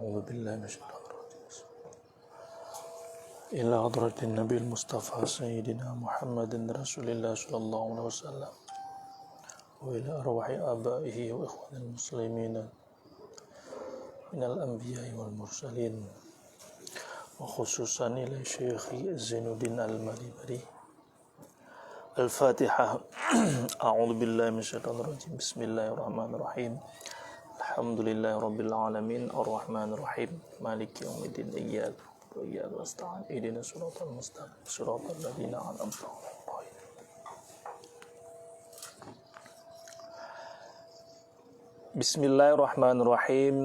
أعوذ بالله من الشيطان الرجيم. إلى حضرة النبي المصطفى سيدنا محمد رسول الله صلى الله عليه وسلم وإلى أرواح آبائه وإخوان المسلمين من الأنبياء والمرسلين وخصوصا إلى شيخي زين الدين المريبري. الفاتحة. أعوذ بالله من الشيطان الرجيم. بسم الله الرحمن الرحيم. الحمد لله رب العالمين الرحمن الرحيم مالك يوم الدين إياك وإياك نستعين اهدنا الصراط المستقيم صراط الذين أنعمت عليهم. بسم الله الرحمن الرحيم.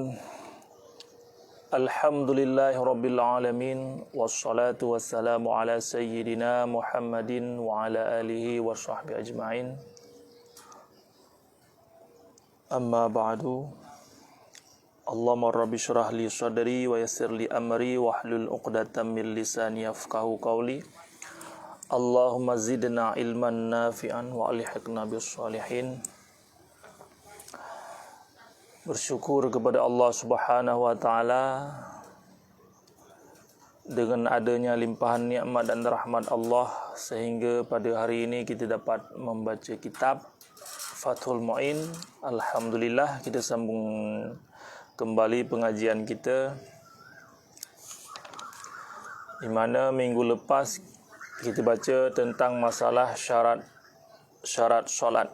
Alhamdulillahi Rabbil Alamin. Wassalatu wassalamu ala sayyidina Muhammadin wa ala alihi wa sahbihi ajma'in. Amma ba'du. Allahumma rabbi syrah li sadri wa yassir li amri wa hlul uqdatam min lisani yafqahu qawli. Allahumma zidna ilman nafi'an wa alhiqna bis salihin. Bersyukur kepada Allah Subhanahu wa taala dengan adanya limpahan nikmat dan rahmat Allah sehingga pada hari ini kita dapat membaca kitab Fathul Mu'in. Alhamdulillah, kita sambung kembali pengajian kita, di mana minggu lepas kita baca tentang masalah syarat solat.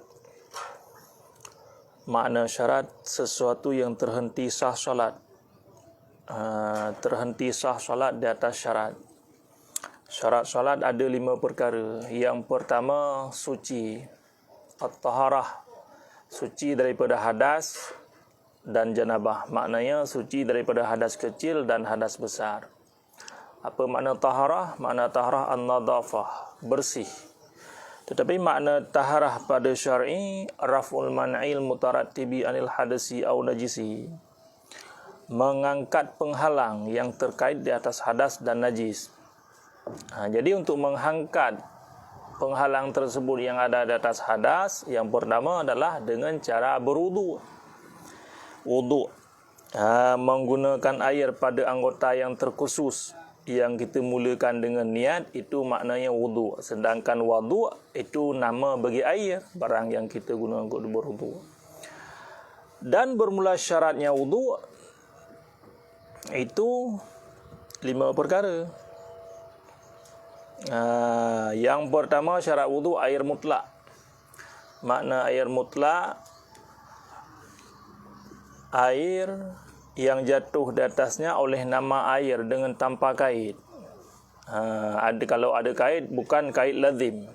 Makna syarat, sesuatu yang terhenti sah solat. Terhenti sah solat di atas syarat. Syarat solat ada 5 perkara. Yang pertama, suci. At-taharah, suci daripada hadas dan janabah. Maknanya suci daripada hadas kecil dan hadas besar. Apa makna taharah? Makna taharah an-nadhafah, bersih. Tetapi makna taharah pada syar'i raf'ul man'il mutarattibi anil hadasi au najisi, mengangkat penghalang yang terkait di atas hadas dan najis. Jadi untuk mengangkat penghalang tersebut yang ada di atas hadas, yang pertama adalah dengan cara berwudu. Menggunakan air pada anggota yang terkhusus yang kita mulakan dengan niat, itu maknanya wudu. Sedangkan wudu itu nama bagi air, barang yang kita guna untuk berwudu. Dan bermula syaratnya wudu itu 5 perkara. Yang pertama, syarat wudu air mutlak. Makna air mutlak, air yang jatuh di atasnya oleh nama air dengan tanpa kait. Kalau ada kait, bukan kait lazim.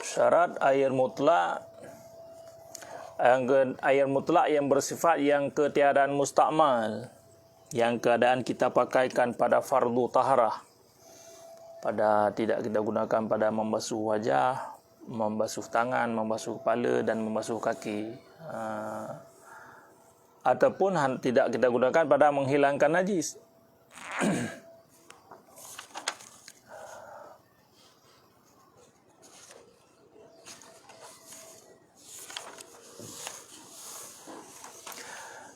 Syarat air mutlak, air mutlak yang bersifat yang ketiadaan mustakmal, yang keadaan kita pakaikan pada fardu taharah, pada tidak kita gunakan pada membasuh wajah, membasuh tangan, membasuh kepala dan membasuh kaki, ataupun tidak kita gunakan pada menghilangkan najis.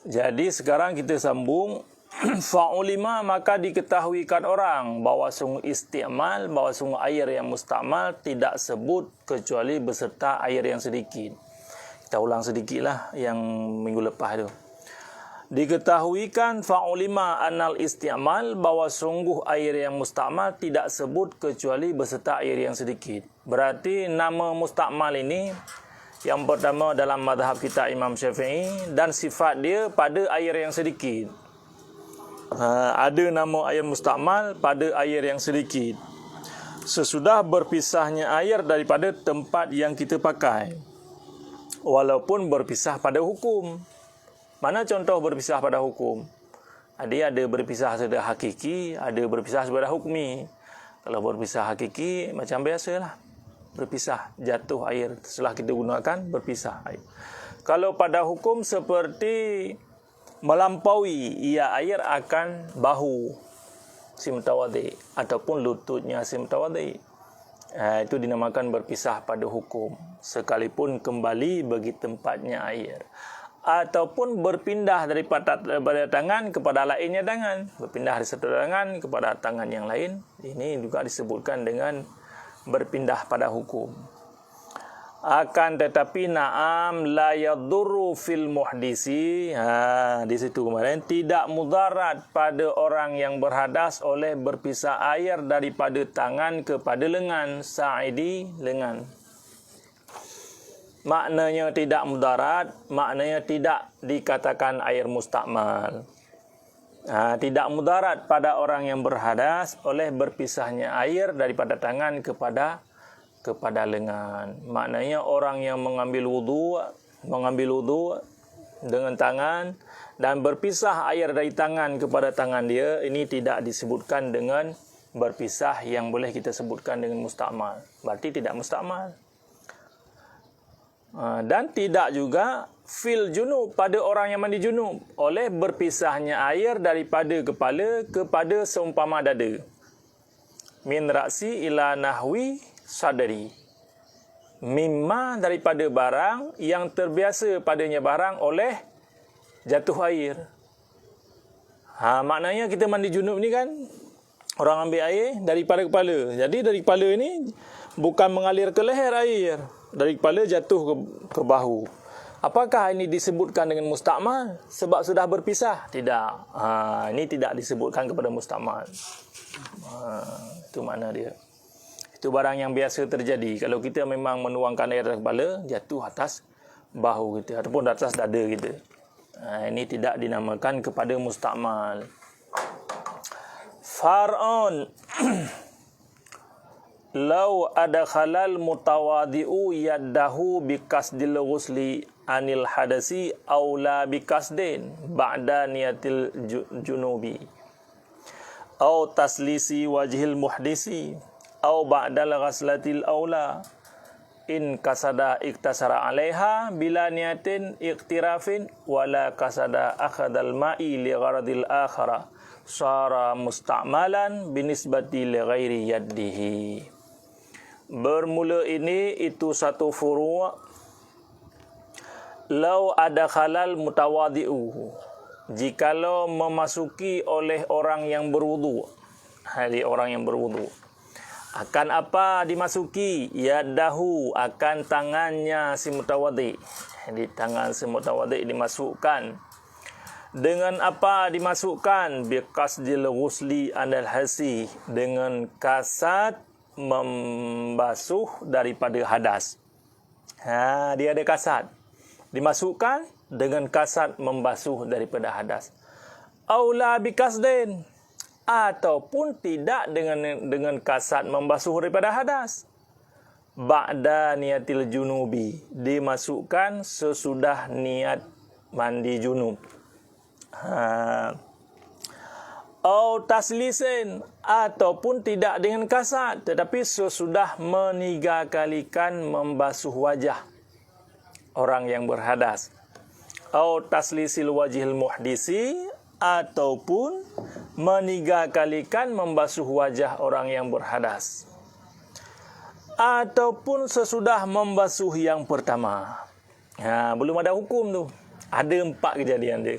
Jadi sekarang kita sambung. Fa'ulima, maka diketahuikan orang bahawa sungguh isti'mal, bahawa sungguh air yang mustakmal tidak sebut kecuali beserta air yang sedikit. Kita ulang sedikitlah yang minggu lepas tu. Diketahuikan fa'ulima annal isti'mal, bahawa sungguh air yang mustakmal tidak sebut kecuali beserta air yang sedikit. Berarti nama mustakmal ini, yang pertama dalam mazhab kita Imam Syafi'i, dan sifat dia pada air yang sedikit. Ada nama air mustakmal pada air yang sedikit sesudah berpisahnya air daripada tempat yang kita pakai, walaupun berpisah pada hukum. Mana contoh berpisah pada hukum? Dia ada berpisah secara hakiki, ada berpisah secara hukmi. Kalau berpisah hakiki macam biasalah, berpisah, jatuh air setelah kita gunakan, berpisah air. Kalau pada hukum seperti melampaui, ia air akan bahu. si mutawadhi ataupun lututnya si mutawadhi. Itu dinamakan berpisah pada hukum, sekalipun kembali bagi tempatnya air, ataupun berpindah daripada tangan kepada lainnya tangan, berpindah dari satu tangan kepada tangan yang lain. Ini juga disebutkan dengan berpindah pada hukum. Akan tetapi na'am la yadurru fil muhdisi, di situ kemarin, tidak mudarat pada orang yang berhadas oleh berpisah air daripada tangan kepada lengan, sa'idi lengan. Maknanya tidak mudarat, maknanya tidak dikatakan air mustakmal. Tidak mudarat pada orang yang berhadas oleh berpisahnya air daripada tangan kepada lengan. Maknanya orang yang mengambil wudu dengan tangan dan berpisah air dari tangan kepada tangan dia, ini tidak disebutkan dengan berpisah yang boleh kita sebutkan dengan mustakmal. Berarti tidak mustakmal. Dan tidak juga fil junub, pada orang yang mandi junub, oleh berpisahnya air daripada kepala kepada seumpama dada. Min ra'si ila nahwi sadari, mimma daripada barang yang terbiasa padanya barang oleh jatuh air. Maknanya kita mandi junub ni kan, orang ambil air daripada kepala. Jadi dari kepala ni bukan mengalir ke leher air, dari kepala jatuh ke bahu. Apakah ini disebutkan dengan mustakmal sebab sudah berpisah? Tidak. Ini tidak disebutkan kepada mustakmal. Itu makna dia. Itu barang yang biasa terjadi. Kalau kita memang menuangkan air dari kepala, jatuh atas bahu kita ataupun atas dada kita. Ini tidak dinamakan kepada mustakmal. Far'un law adkhalal mutawadi'u yaddahu bikasdil ghusli anil hadasi aw la bikasdin ba'da niyatil junubi aw taslisi wajhil muhdisi aw ba'dal ghaslatil aula in kasada iktasara alaiha bila niyatin iktirafin wala kasada akhadal ma'i li gharadil akhara sara musta'malan binisbati li ghairi yaddihi. Bermula ini itu satu furu'. Lau ada khalal mutawadi'u, jikalau memasuki oleh orang yang berwudu, orang yang berwudu, akan apa dimasuki? Yadahu, akan tangannya si mutawadhi. Di tangan si mutawadhi dimasukkan. Dengan apa dimasukkan? Biqasdil ghusli anil hasi, dengan kasat membasuh daripada hadas. Dia ada kasat. Dimasukkan dengan kasat membasuh daripada hadas. Aula biqasdin, ataupun tidak dengan kasat membasuh daripada hadas. Ba'da niyatil junubi, dimasukkan sesudah niat mandi junub. Au taslisin, ataupun tidak dengan kasat tetapi sesudah meniga kalikan membasuh wajah orang yang berhadas. Au taslisil wajhil muhdisi, ataupun meniga kalikan membasuh wajah orang yang berhadas, ataupun sesudah membasuh yang pertama. Belum ada hukum tu. Ada 4 kejadian dia.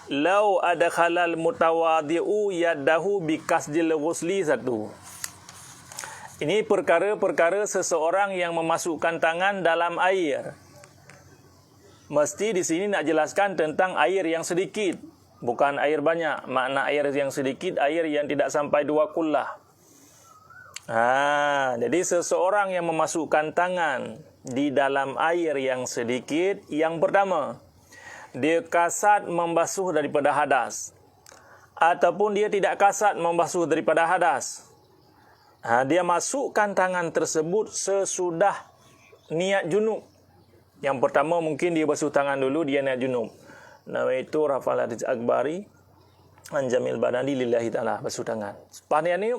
Lau ada khalal mutawadi'u yadahu bikasdil ghusli, satu. Ini perkara-perkara seseorang yang memasukkan tangan dalam air. Mesti di sini nak jelaskan tentang air yang sedikit, bukan air banyak. Makna air yang sedikit, air yang tidak sampai 2 kullah. Jadi seseorang yang memasukkan tangan di dalam air yang sedikit, yang pertama, dia kasat membasuh daripada hadas, ataupun dia tidak kasat membasuh daripada hadas. Dia masukkan tangan tersebut sesudah niat junub. Yang pertama mungkin dia basuh tangan dulu, dia niat junub. Nama itu Rafal Hadis Akbari Anjamil Badani lillahi ta'ala, basuh tangan.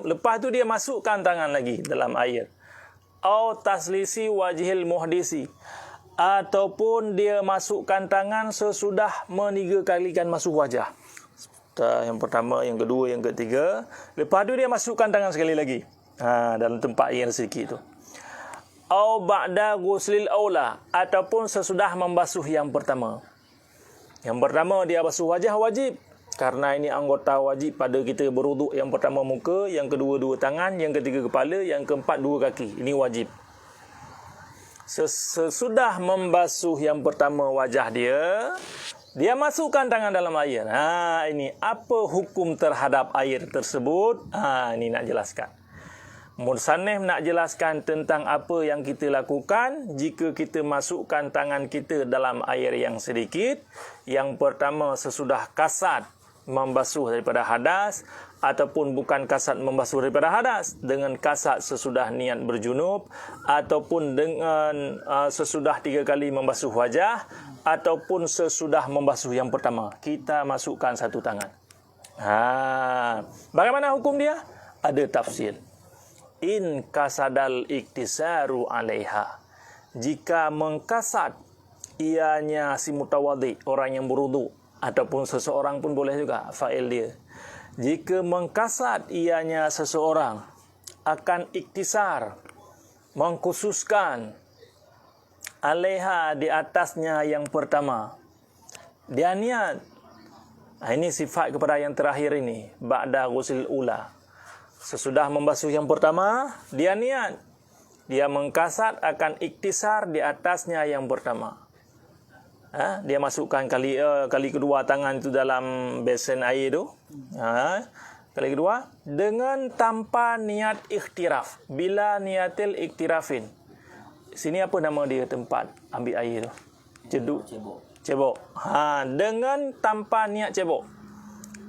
Lepas tu dia masukkan tangan lagi dalam air. Au taslisi wajhil muhdisi, ataupun dia masukkan tangan sesudah meniga kalikan masuk wajah. yang pertama, yang kedua, yang ketiga. Lepas tu dia masukkan tangan sekali lagi. Dalam tempat yang sedikit tu. Au ba'da ghuslil aula, ataupun sesudah membasuh yang pertama. Yang pertama dia basuh wajah wajib, karena ini anggota wajib pada kita berwuduk. Yang pertama muka, yang kedua dua tangan, yang ketiga kepala, yang keempat dua kaki. Ini wajib. Sesudah membasuh yang pertama wajah dia masukkan tangan dalam air. Ini apa hukum terhadap air tersebut? Ini nak jelaskan. Musannif nak jelaskan tentang apa yang kita lakukan jika kita masukkan tangan kita dalam air yang sedikit. Yang pertama, sesudah kasat membasuh daripada hadas, ataupun bukan kasat membasuh daripada hadas, dengan kasat sesudah niat berjunub, ataupun dengan sesudah 3 kali membasuh wajah, ataupun sesudah membasuh yang pertama. Kita masukkan satu tangan. Bagaimana hukum dia? Ada tafsir. In kasadal iktisaru alaiha, jika mengkasat ianya si mutawadhi, orang yang berwuduk, ataupun seseorang pun boleh juga fa'il dia. Jika mengkasat ianya seseorang akan iktisar, mengkhususkan alaiha, di atasnya yang pertama, dia niat. Ini sifat kepada yang terakhir ini, ba'da ghusil ula. Sesudah membasuh yang pertama, dia niat. Dia mengkasat akan iktisar di atasnya yang pertama. Dia masukkan kali kedua tangan itu dalam besen air itu. Kali kedua, dengan tanpa niat ikhtiraf. Bila niatil ikhtirafin. Sini apa nama dia tempat ambil air itu? Jeduk. Cebok. Dengan tanpa niat cebok.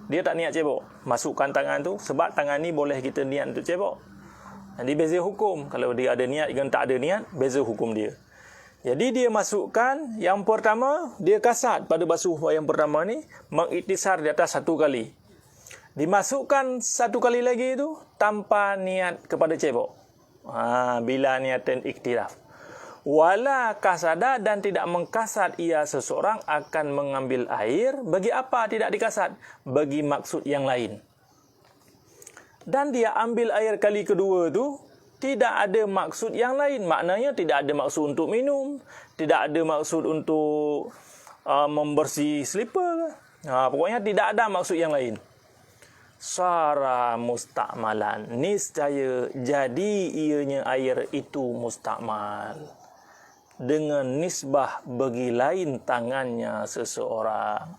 Dia tak niat cebok. Masukkan tangan tu, sebab tangan ni boleh kita niat untuk cebok. Jadi beza hukum. Kalau dia ada niat dengan tak ada niat, beza hukum dia. Jadi dia masukkan yang pertama, dia kasat pada basuh yang pertama ni, mengiktisar di atas 1 kali. Dimasukkan 1 kali lagi itu tanpa niat kepada cebok. Bila niatan iktiraf. Wala kasada, dan tidak mengkasat ia seseorang akan mengambil air. Bagi apa tidak dikasat? Bagi maksud yang lain. Dan dia ambil air kali kedua tu tidak ada maksud yang lain. Maknanya tidak ada maksud untuk minum, tidak ada maksud untuk membersih slipper. Pokoknya tidak ada maksud yang lain. Sara mustakmalan, niscaya jadi ianya air itu mustakmal, dengan nisbah bagi lain tangannya seseorang.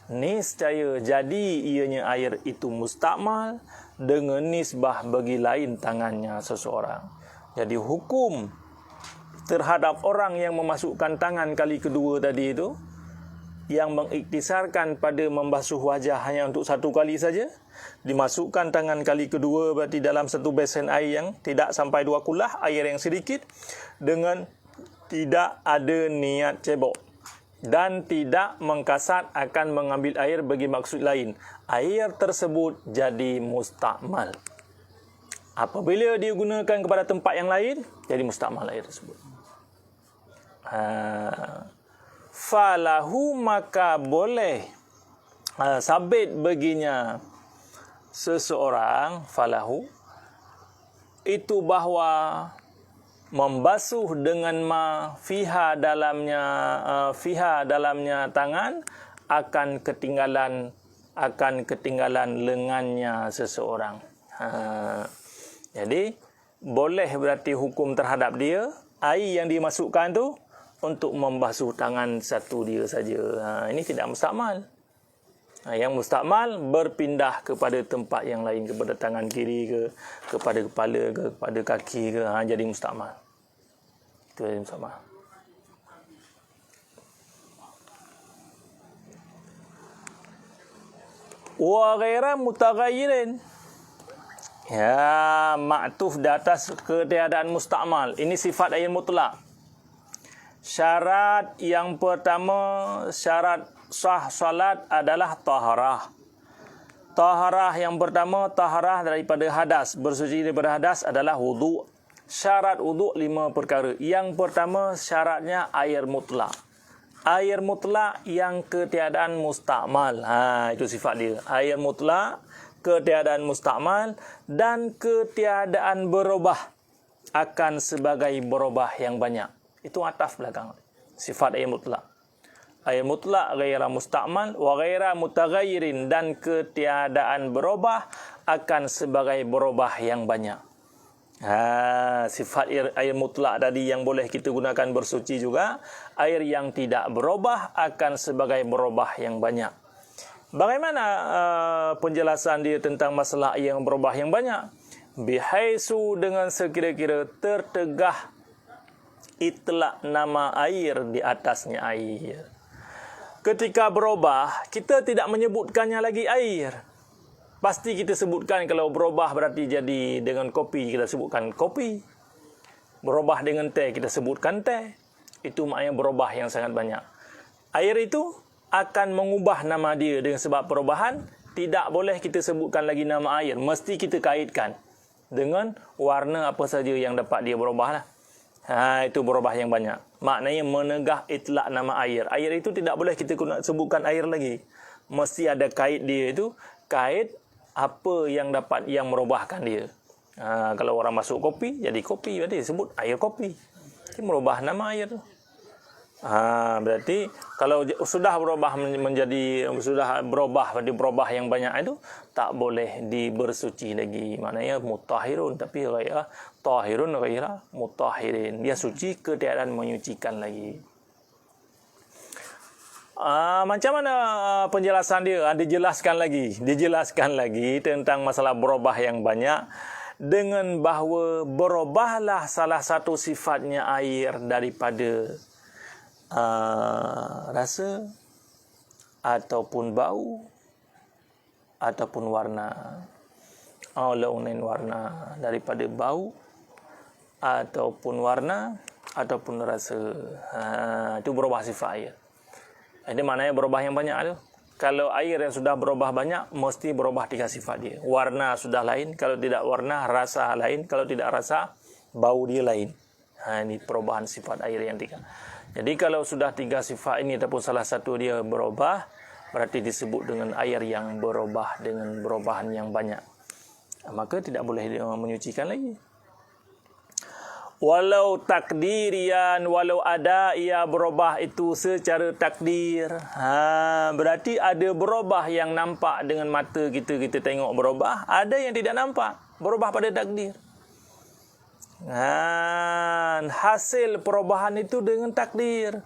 Niscaya jadi ianya air itu mustakmal, dengan nisbah bagi lain tangannya seseorang. Jadi hukum terhadap orang yang memasukkan tangan kali kedua tadi itu, yang mengiktisarkan pada membasuh wajah hanya untuk 1 kali saja, dimasukkan tangan kali kedua berarti dalam 1 besen air yang tidak sampai 2 kulah, air yang sedikit, dengan tidak ada niat cebok dan tidak mengkasat akan mengambil air bagi maksud lain. Air tersebut jadi mustakmal. Apabila dia gunakan kepada tempat yang lain, jadi mustakmal air tersebut. Falahu, maka boleh sabit baginya seseorang, falahu, itu bahawa membasuh dengan fiha dalamnya tangan akan ketinggalan lengannya seseorang. Jadi boleh berarti hukum terhadap dia, air yang dimasukkan tu untuk membasuh tangan satu dia saja. Ini tidak mustakmal. Yang mustakmal berpindah kepada tempat yang lain, kepada tangan kiri ke, kepada kepala ke, kepada kaki ke, jadi mustakmal. Itu jadi mustakmal. Wa ghaira mutaghayyirin. Ya, maktuf di atas ketiadaan mustakmal. Ini sifat air mutlak. Syarat yang pertama, syarat sah salat adalah taharah. Taharah yang pertama, taharah daripada hadas. Bersuci daripada hadas adalah wuduk. Syarat wuduk 5 perkara. Yang pertama, syaratnya air mutlak. air mutlak yang ketiadaan mustakmal. Itu sifat dia. Air mutlak, ketiadaan mustakmal, dan ketiadaan berubah akan sebagai berubah yang banyak. Itu ataf belakang. Sifat air mutlak. Air mutlak ghaira mustakmal wa ghaira mutaghayyirin, dan ketiadaan berubah akan sebagai berubah yang banyak. Sifat air mutlak tadi yang boleh kita gunakan bersuci juga. Air yang tidak berubah akan sebagai berubah yang banyak. Bagaimana penjelasan dia tentang masalah air yang berubah yang banyak? Bihaisu, dengan sekira-kira tertegah itlak nama air di atasnya air. Ketika berubah, kita tidak menyebutkannya lagi air. Pasti kita sebutkan, kalau berubah berarti jadi dengan kopi, kita sebutkan kopi. Berubah dengan teh, kita sebutkan teh. Itu maknanya berubah yang sangat banyak. Air itu akan mengubah nama dia dengan sebab perubahan. Tidak boleh kita sebutkan lagi nama air. Mesti kita kaitkan dengan warna apa saja yang dapat dia berubah lah. Itu berubah yang banyak. Maknanya menegah itlak nama air. Air itu tidak boleh kita sebutkan air lagi. Mesti ada kait dia itu. Kait apa yang dapat yang merubahkan dia. Kalau orang masuk kopi, jadi kopi. Berarti sebut air kopi. Dia merubah nama air tu. Berarti kalau sudah berubah berubah yang banyak itu, tak boleh dibersuci lagi. Maknanya mutahhirun, tapi ghaira tahirun ghaira mutahhirin. Dia suci ketiadaan menyucikan lagi. Macam mana penjelasan dia? Dijelaskan lagi tentang masalah berubah yang banyak, dengan bahawa berubahlah salah satu sifatnya air daripada rasa ataupun bau ataupun warna. Launin, warna, daripada bau ataupun warna ataupun rasa. Itu berubah sifat air. Ini maknanya berubah yang banyak tu. Kalau air yang sudah berubah banyak, mesti berubah 3 sifat dia. Warna sudah lain, kalau tidak warna, rasa lain, kalau tidak rasa, bau dia lain. Ini perubahan sifat air yang 3. Jadi kalau sudah 3 sifat ini ataupun salah satu dia berubah, berarti disebut dengan air yang berubah dengan perubahan yang banyak. Maka tidak boleh dia menyucikan lagi. Walau takdirian, walau ada ia berubah itu secara takdir. Berarti ada berubah yang nampak dengan mata kita tengok berubah, ada yang tidak nampak, berubah pada takdir. Hasil perubahan itu dengan takdir.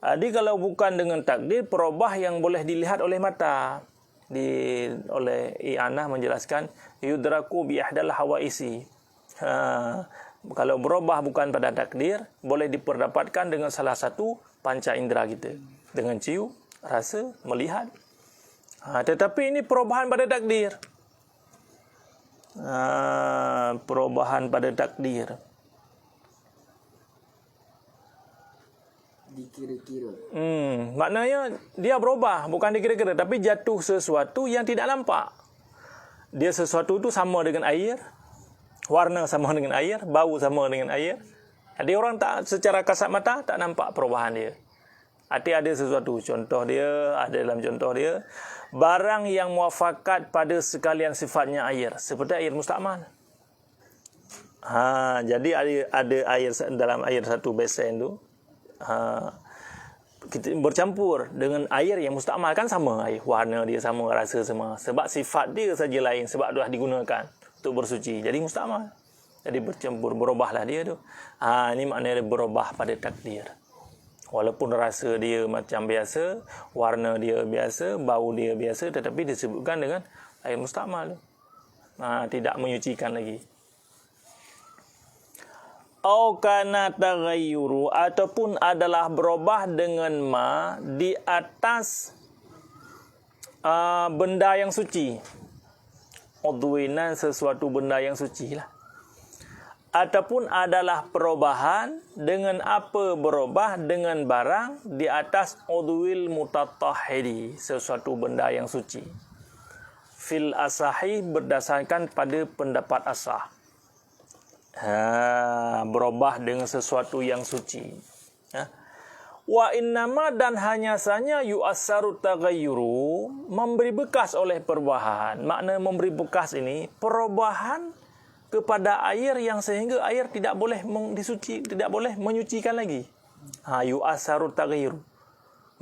Jadi kalau bukan dengan takdir, perubah yang boleh dilihat oleh mata. Oleh I'anah menjelaskan, yudraku bi ihdal hawaisi. Kalau berubah bukan pada takdir, boleh diperdapatkan dengan salah satu panca indera kita, dengan cium, rasa, melihat. Tetapi ini perubahan pada takdir. Perubahan pada takdir. Dikira-kira. Maknanya dia berubah, bukan dikira-kira, tapi jatuh sesuatu yang tidak nampak. Dia sesuatu itu sama dengan air, warna sama dengan air, bau sama dengan air. Ada orang tak secara kasat mata tak nampak perubahan dia. Ada sesuatu, contoh dia, ada dalam contoh dia, barang yang muafakat pada sekalian sifatnya air, seperti air mustakmal. Jadi ada air dalam air satu besen tu, kita bercampur dengan air yang mustakmal, kan sama air, warna dia sama, rasa sama, sebab sifat dia saja lain, sebab dah digunakan untuk bersuci, jadi mustakmal. Jadi bercampur, berubahlah dia tu. Ini maknanya berubah pada takdir. Walaupun rasa dia macam biasa, warna dia biasa, bau dia biasa, tetapi disebutkan dengan air mustakmal tu. Tidak menyucikan lagi. Au kana taghayyuru, ataupun adalah berubah dengan ma di atas benda yang suci. Udwinan, sesuatu benda yang suci lah. Ataupun adalah perubahan dengan apa, berubah dengan barang di atas udwil mutatahhiri, sesuatu benda yang suci. Fil asahi, berdasarkan pada pendapat asah. Berubah dengan sesuatu yang suci. Wa innama, dan hanya saja yu'assaru taghayyuru, memberi bekas oleh perubahan. Makna memberi bekas ini perubahan kepada air yang sehingga air tidak boleh disuci, tidak boleh menyucikan lagi. Yu'assaru taghayyuru,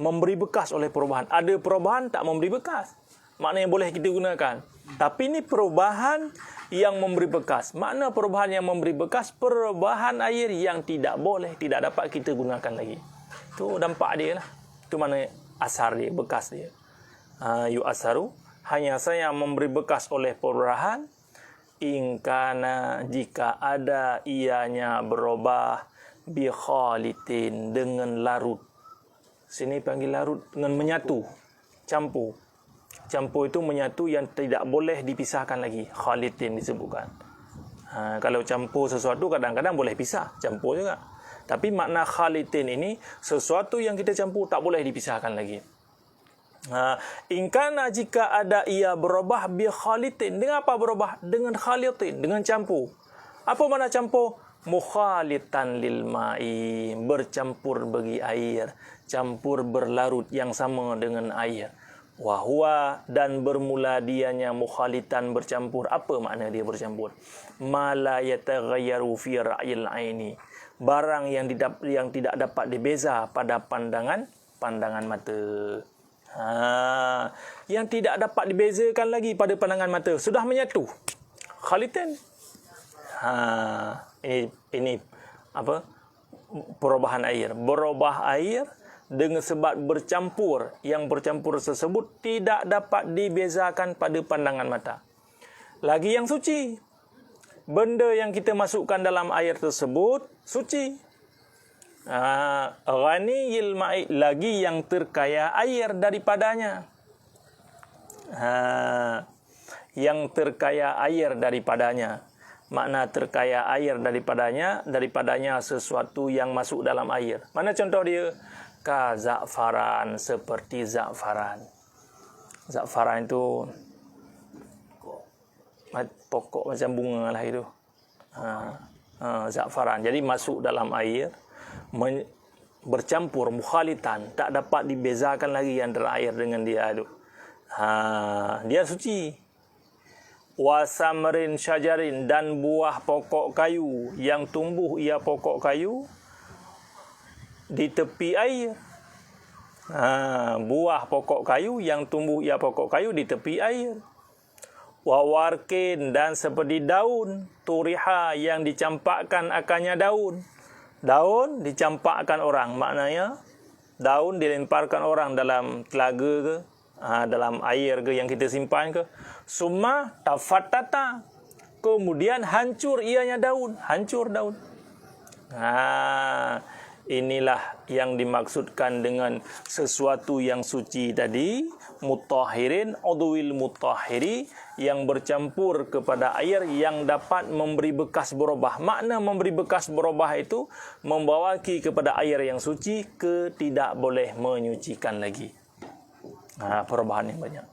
memberi bekas oleh perubahan. Ada perubahan tak memberi bekas, maknanya boleh kita gunakan. Tapi ini perubahan yang memberi bekas. Makna perubahan yang memberi bekas, perubahan air yang tidak boleh, tidak dapat kita gunakan lagi. Itu dampak dia lah. Itu mana asar dia, bekas dia. Yu'asaru, hanya saya memberi bekas oleh perubahan. Ingkana, jika ada ianya berubah, bi khalitin, dengan larut. Sini panggil larut, dengan menyatu, campur. Campur itu menyatu yang tidak boleh dipisahkan lagi. Khalitin disebutkan. Kalau campur sesuatu kadang-kadang boleh pisah, campur juga. Tapi makna khalitin ini sesuatu yang kita campur tak boleh dipisahkan lagi. Ingkana, jika ada ia berubah bi khalitin. Dengan apa berubah? Dengan khalitin, dengan campur. Apa makna campur? Mukhalitan lil ma'i, bercampur bagi air, campur berlarut yang sama dengan air. Wahwa, dan bermula dianya mukhalitan, bercampur. Apa makna dia bercampur? Mala yataghayyaru fi ra'yil aini, barang yang tidak dapat dibeza pada pandangan mata. Yang tidak dapat dibezakan lagi pada pandangan mata, sudah menyatu. Khalitan. Ini apa? Perubahan air. Berubah air dengan sebab bercampur, yang bercampur tersebut tidak dapat dibezakan pada pandangan mata. Lagi yang suci, benda yang kita masukkan dalam air tersebut suci. Ghaniyil ma'i, lagi yang terkaya air daripadanya. Yang terkaya air daripadanya. Makna terkaya air daripadanya sesuatu yang masuk dalam air. Mana contoh dia? Ka za'faran, seperti za'faran. Za'faran itu pokok macam bunga lah itu. Za'faran. Jadi masuk dalam air, bercampur, mukhalitan, tak dapat dibezakan lagi antara air dengan dia itu. Dia suci. Wasamrin syajarin, dan buah pokok kayu yang tumbuh ia pokok kayu di tepi air. Buah pokok kayu yang tumbuh ia pokok kayu di tepi air. Wawarkin, dan seperti daun turiha, yang dicampakkan akannya daun. Daun dicampakkan orang, maknanya daun dilemparkan orang dalam telaga ke, dalam air ke yang kita simpan ke. Summa tafatata, kemudian hancur ianya daun, hancur daun. Inilah yang dimaksudkan dengan sesuatu yang suci tadi. Mutahhirin, udwil mutahhiri, yang bercampur kepada air yang dapat memberi bekas berubah. Makna memberi bekas berubah itu membawaki kepada air yang suci ke tidak boleh menyucikan lagi. Perubahan yang banyak.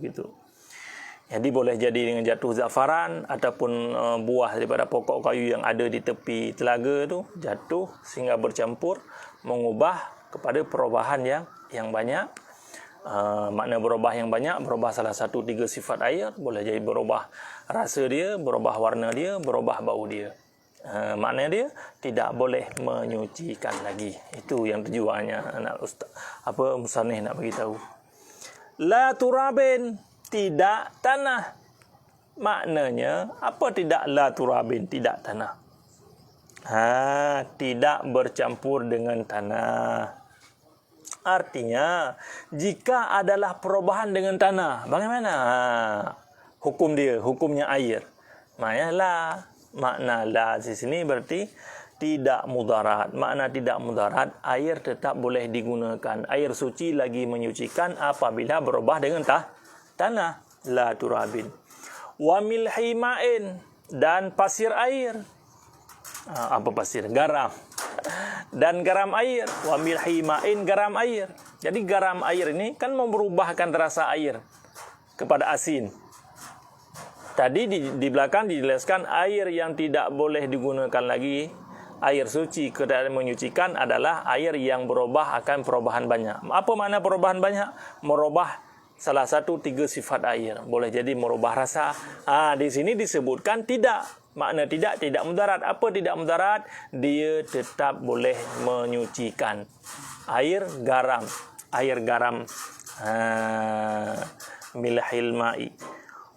Begitu. Jadi boleh jadi dengan jatuh za'faran ataupun buah daripada pokok kayu yang ada di tepi telaga tu jatuh sehingga bercampur, mengubah kepada perubahan yang banyak. Makna berubah yang banyak, berubah salah satu 3 sifat air, boleh jadi berubah rasa dia, berubah warna dia, berubah bau dia. Maknanya dia tidak boleh menyucikan lagi. Itu yang tujuannya anak ustaz musannif nak bagi tahu. La turabin, tidak tanah. Maknanya apa tidak la turabin, tidak tanah? Tidak bercampur dengan tanah. Artinya jika adalah perubahan dengan tanah, bagaimana hukum dia, hukumnya air? Makna la di sini berarti tidak mudarat. Makna tidak mudarat, air tetap boleh digunakan. Air suci lagi menyucikan apabila berubah dengan tanah. La turabin. Wa milhi ma'in, dan pasir air. Apa pasir? Garam. Dan garam air. Wa milhi ma'in, garam air. Jadi garam air ini kan merubahkan rasa air kepada asin. Tadi di belakang dijelaskan air yang tidak boleh digunakan lagi, air suci keadaan menyucikan adalah air yang berubah akan perubahan banyak. Apa makna perubahan banyak? Merubah salah satu 3 sifat air. Boleh jadi merubah rasa. Di sini disebutkan tidak. Makna tidak mudarat. Apa tidak mudarat? Dia tetap boleh menyucikan. Air garam. Milahil ma'i.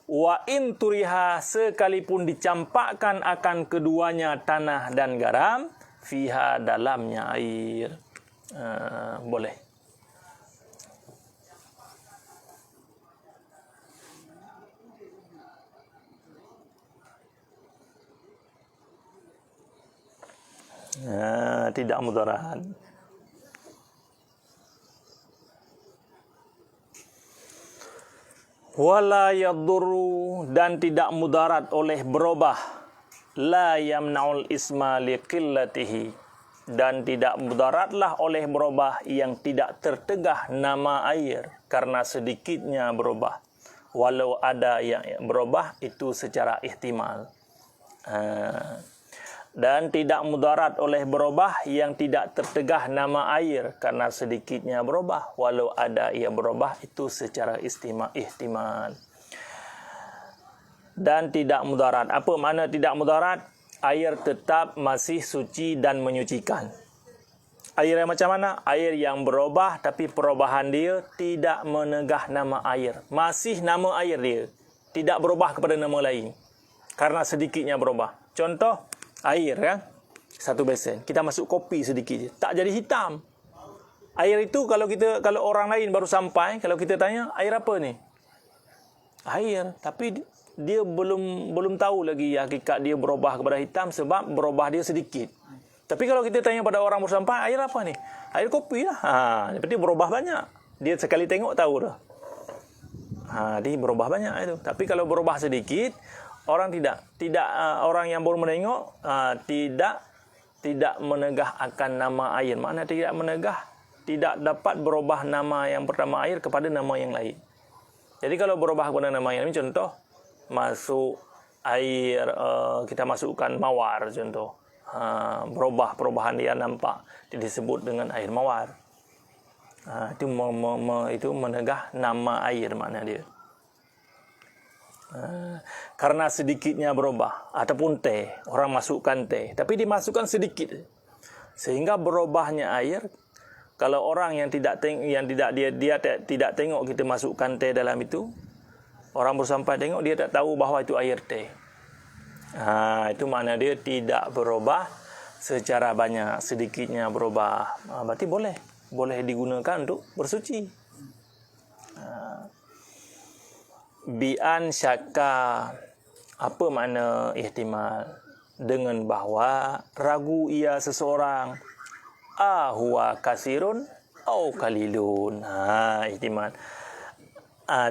Wa in turiha, sekalipun dicampakkan akan keduanya tanah dan garam, fiha, dalamnya air. Boleh. Tidak mudarat. Wala yadurru, dan tidak mudarat oleh berubah. La yamna'ul isma liqillatihi, dan tidak mudaratlah oleh berubah yang tidak tertegah nama air karena sedikitnya berubah. Walau ada yang berubah itu secara ihtimal. Dan tidak mudarat oleh berubah yang tidak tertegah nama air karena sedikitnya berubah, walau ada ia berubah itu secara ihtimal. Dan tidak mudarat. Apa makna tidak mudarat? Air tetap masih suci dan menyucikan. Air yang macam mana? Air yang berubah tapi perubahan dia tidak menegah nama air. Masih nama air dia, tidak berubah kepada nama lain karena sedikitnya berubah. Contoh, air kan, satu besen, kita masuk kopi sedikit je, tak jadi hitam. Air itu kalau orang lain baru sampai, kalau kita tanya, air apa ni? Air, tapi dia belum tahu lagi hakikat dia berubah kepada hitam sebab berubah dia sedikit. Tapi kalau kita tanya pada orang baru sampai, air apa ni? Air kopi lah. Seperti berubah banyak. Dia sekali tengok tahu dah. Dia berubah banyak itu. Tapi kalau berubah sedikit, orang tidak orang yang baru menengok tidak menegah akan nama air. Makna tidak menegah, tidak dapat berubah nama yang pertama air kepada nama yang lain. Jadi kalau berubah kepada nama yang lain, contoh masuk air, kita masukkan mawar contoh. Berubah perubahan dia nampak, disebut dengan air mawar. Itu menegah nama air makna dia. Karena sedikitnya berubah. Ataupun teh, orang masukkan teh tapi dimasukkan sedikit sehingga berubahnya air. Kalau orang yang tidak tengok kita masukkan teh dalam itu, orang baru sampai tengok, dia tak tahu bahawa itu air teh. Itu makna dia tidak berubah secara banyak, sedikitnya berubah. Berarti boleh digunakan untuk bersuci. Bi'an syakka, apa makna ihtimal? Dengan bahawa ragu ia seseorang, huwa kasirun au kalilun. Ihtimal.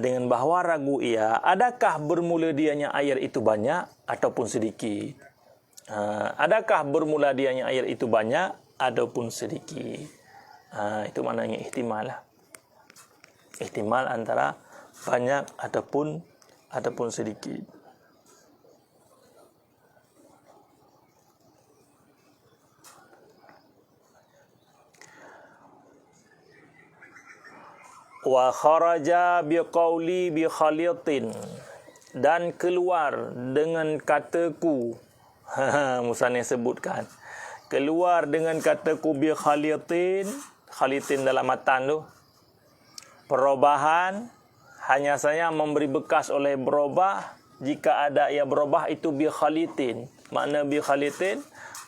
Dengan bahawa ragu ia, adakah bermula dianya air itu banyak ataupun sedikit? Adakah bermula dianya air itu banyak ataupun sedikit? Itu maknanya ihtimal lah. Ihtimal antara banyak ataupun sedikit. Wa kharaja biqauli bi khalitin, dan keluar dengan kataku. Musannif sebutkan keluar dengan kataku bi khalitin. Khalitin dalam matan tu perubahan, hanya saja memberi bekas oleh berubah. Jika ada ia berubah itu bi khalitin. Makna bi khalitin,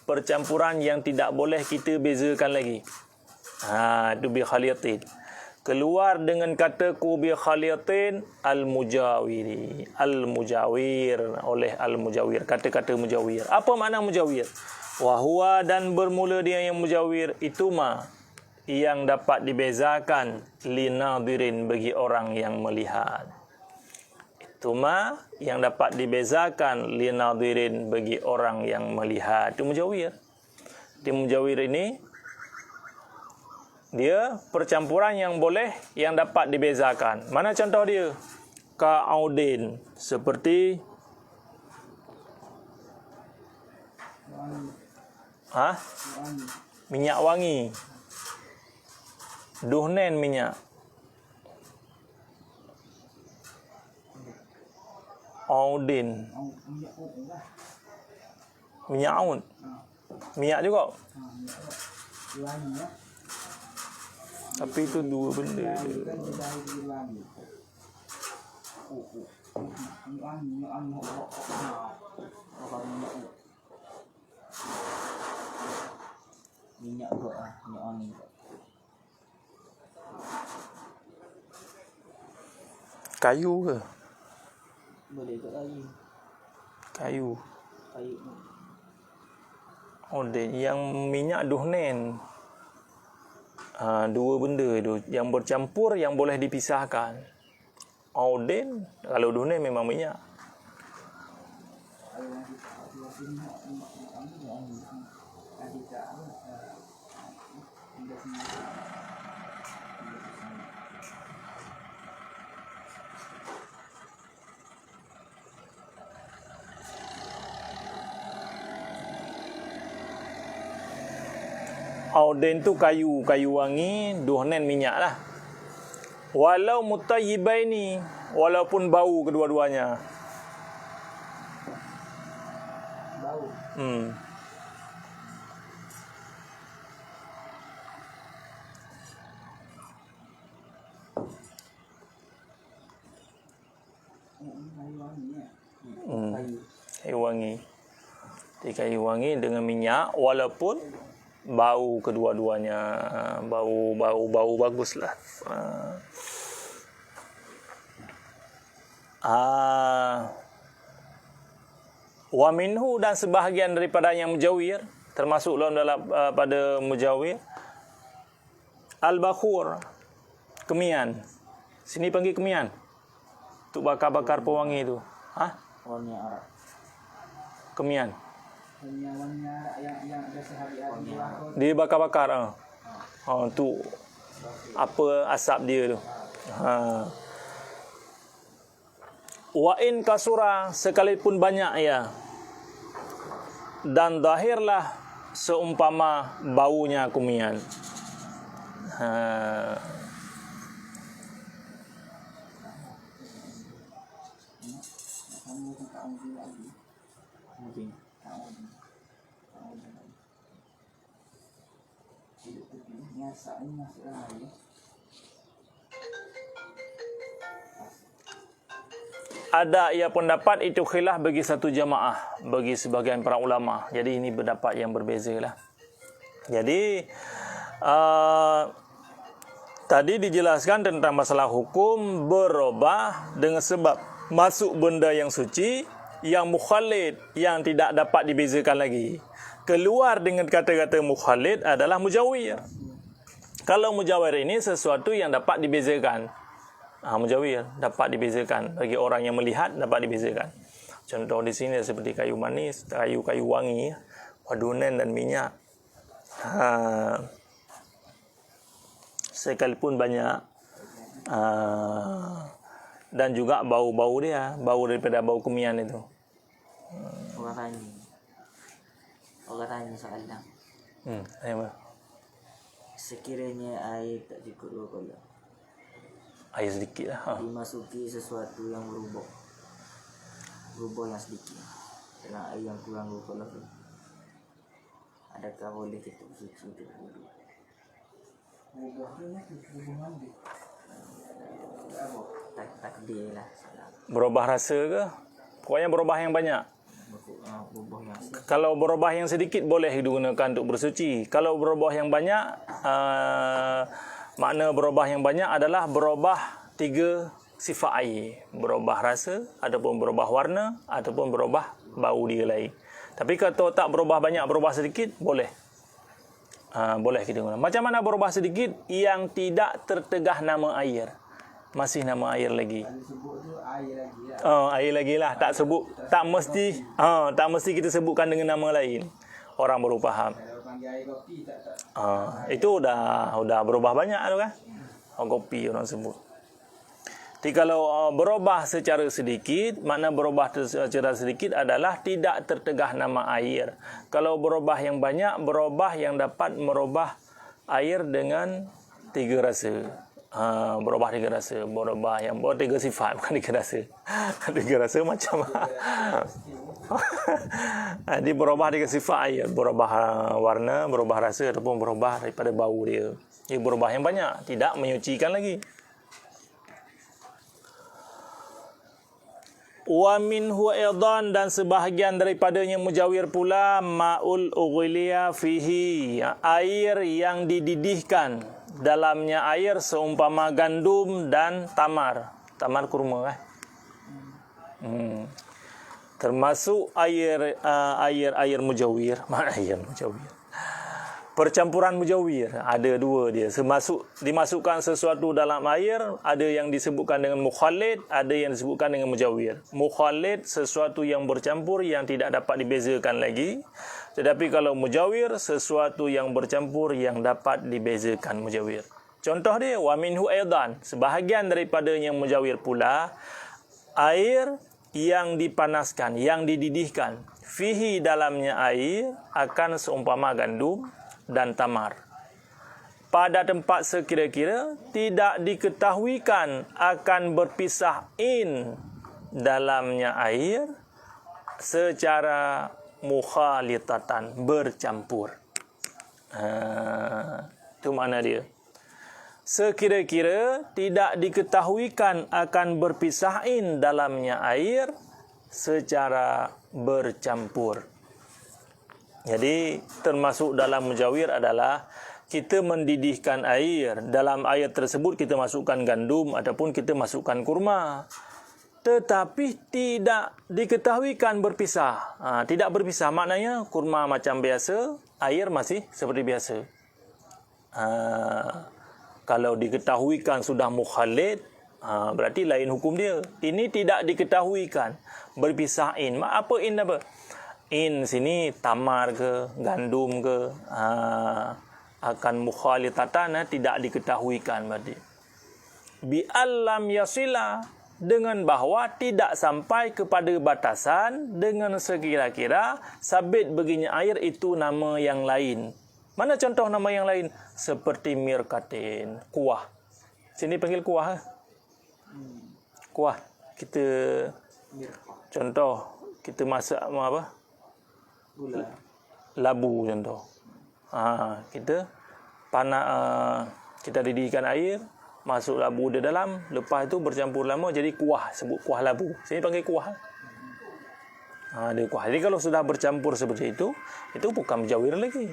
percampuran yang tidak boleh kita bezakan lagi. Itu bi khalitin. Keluar dengan kataku bi khalitin al-mujawiri. Al-mujawir, oleh al-mujawir. Kata-kata mujawir. Apa makna mujawir? Wahuwa, dan bermula dia yang mujawir itu yang dapat dibezakan linadirin, bagi orang yang melihat. Itu yang dapat dibezakan linadirin, bagi orang yang melihat. Itu mujawir. Di mujawir ini dia percampuran yang boleh, yang dapat dibezakan. Mana contoh dia? Ka'audin, seperti Ha? Minyak wangi. Duhnen minyak. Audin. Minyak aud. Minyak juga. Tapi itu dua benda. Minyak gua, minyak wangi. Kayu ke? Boleh ke kayu. Kayu. Kayu. Audin. Yang minyak duhnen. Dua benda tu yang bercampur, yang boleh dipisahkan. Audin, kalau duhnen memang minyak. Audin tu kayu wangi, duhnen minyak lah. Walau mutayyibaini, walaupun bau kedua-duanya. Bau. Kayu wangi. Jadi kayu wangi dengan minyak, walaupun bau kedua-duanya, bau baguslah. Wa minhu, dan sebahagian daripada yang mujawir, termasuk dalam pada mujawir, al-bakhur, kemian. Sini panggil kemian. Untuk bakar-bakar pewangi tu. Wangi arak. Kemian. Wangi arak yang ada sehari-hari. Dia bakar-bakar. Tu apa asap dia tu. Wa in kasura, sekalipun banyak ia. Dan zahirlah seumpama baunya kumian. Ada ia pendapat itu khilaf bagi satu jamaah, bagi sebagian para ulama. Jadi ini pendapat yang berbeza lah. Jadi tadi dijelaskan tentang masalah hukum berubah dengan sebab masuk benda yang suci, yang mukhalid, yang tidak dapat dibezakan lagi. Keluar dengan kata-kata mukhalid adalah mujawir. Kalau mujawir ini sesuatu yang dapat dibezakan. Mujawir dapat dibezakan, bagi orang yang melihat dapat dibezakan. Contoh di sini seperti kayu manis, kayu wangi, wadunen dan minyak. Sekalipun banyak, dan juga bau-bau dia, bau daripada bau kumian itu. Orang tanya soalan. Sekiranya air tak cukup 2 kolom, air sedikit lah. dimasuki sesuatu yang berubah yang sedikit dengan air yang kurang 2 kolom, adakah boleh kita bersuci untuk wudhu? Takdir lah. Berubah rasa ke? Pokoknya berubah yang banyak. Kalau berubah yang sedikit boleh digunakan untuk bersuci. Kalau berubah yang banyak, makna berubah yang banyak adalah berubah 3 sifat air. Berubah rasa, ataupun berubah warna, ataupun berubah bau dia lain. Tapi kalau tak berubah banyak, berubah sedikit, boleh. Boleh kita guna. Macam mana berubah sedikit yang tidak tertegah nama air? Masih nama air lagi. Air lagi lah. Tak sebut, tak mesti kita sebutkan dengan nama lain. Orang baru faham. Itu dah berubah banyak tu kan. Kopi orang sebut. Jadi kalau berubah secara sedikit, makna berubah secara sedikit adalah tidak tertegah nama air. Kalau berubah yang banyak, berubah yang dapat merubah air dengan 3 rasa. Berubah 3 rasa, berubah yang 3 sifat, bukan 3 rasa. 3 rasa macam jadi berubah 3 sifat air, berubah warna, berubah rasa ataupun berubah daripada bau dia. Ia berubah yang banyak, tidak menyucikan lagi. Wa minhu aidan, dan sebahagian daripadanya mujawir pula ma'ul ughliya fihi, air yang dididihkan dalamnya air seumpama gandum dan tamar kurma termasuk air mujawir. Mana air mujawir? Percampuran mujawir ada 2 dia. Dimasukkan sesuatu dalam air, ada yang disebutkan dengan mukhalid, ada yang disebutkan dengan mujawir. Mukhalid sesuatu yang bercampur yang tidak dapat dibezakan lagi. Tetapi kalau mujawir sesuatu yang bercampur yang dapat dibezakan mujawir. Contoh dia wa minhu aidan, sebahagian daripadanya mujawir pula air yang dipanaskan, yang dididihkan, fihi dalamnya air akan seumpama gandum dan tamar. Pada tempat sekira-kira tidak diketahuikan akan berpisah in dalamnya air secara mukhalitatan, bercampur. Itu makna dia. Sekira-kira tidak diketahuikan akan berpisah in dalamnya air secara bercampur. Jadi termasuk dalam mujawir adalah kita mendidihkan air. Dalam air tersebut kita masukkan gandum ataupun kita masukkan kurma. Tetapi tidak diketahuikan berpisah. Tidak berpisah maknanya kurma macam biasa, air masih seperti biasa. Kalau diketahuikan sudah mukhalid, berarti lain hukum dia. Ini tidak diketahuikan berpisah in. Apa in apa? In sini tamar ke, gandum ke, akan mukhalitatan, tidak diketahuikan berarti. Bi'allam yasila, dengan bahawa tidak sampai kepada batasan dengan sekira-kira sabit baginya air itu nama yang lain. Mana contoh nama yang lain? Seperti mirkatin, kuah. Sini panggil kuah. Kuah. Kita contoh, kita masak apa? Gula. Labu contoh. Kita kita didihkan air, masuk labu di dalam, lepas itu bercampur lama jadi kuah, sebut kuah labu. Sini panggil kuah. Dia kuah. Jadi kalau sudah bercampur seperti itu bukan mujawir lagi.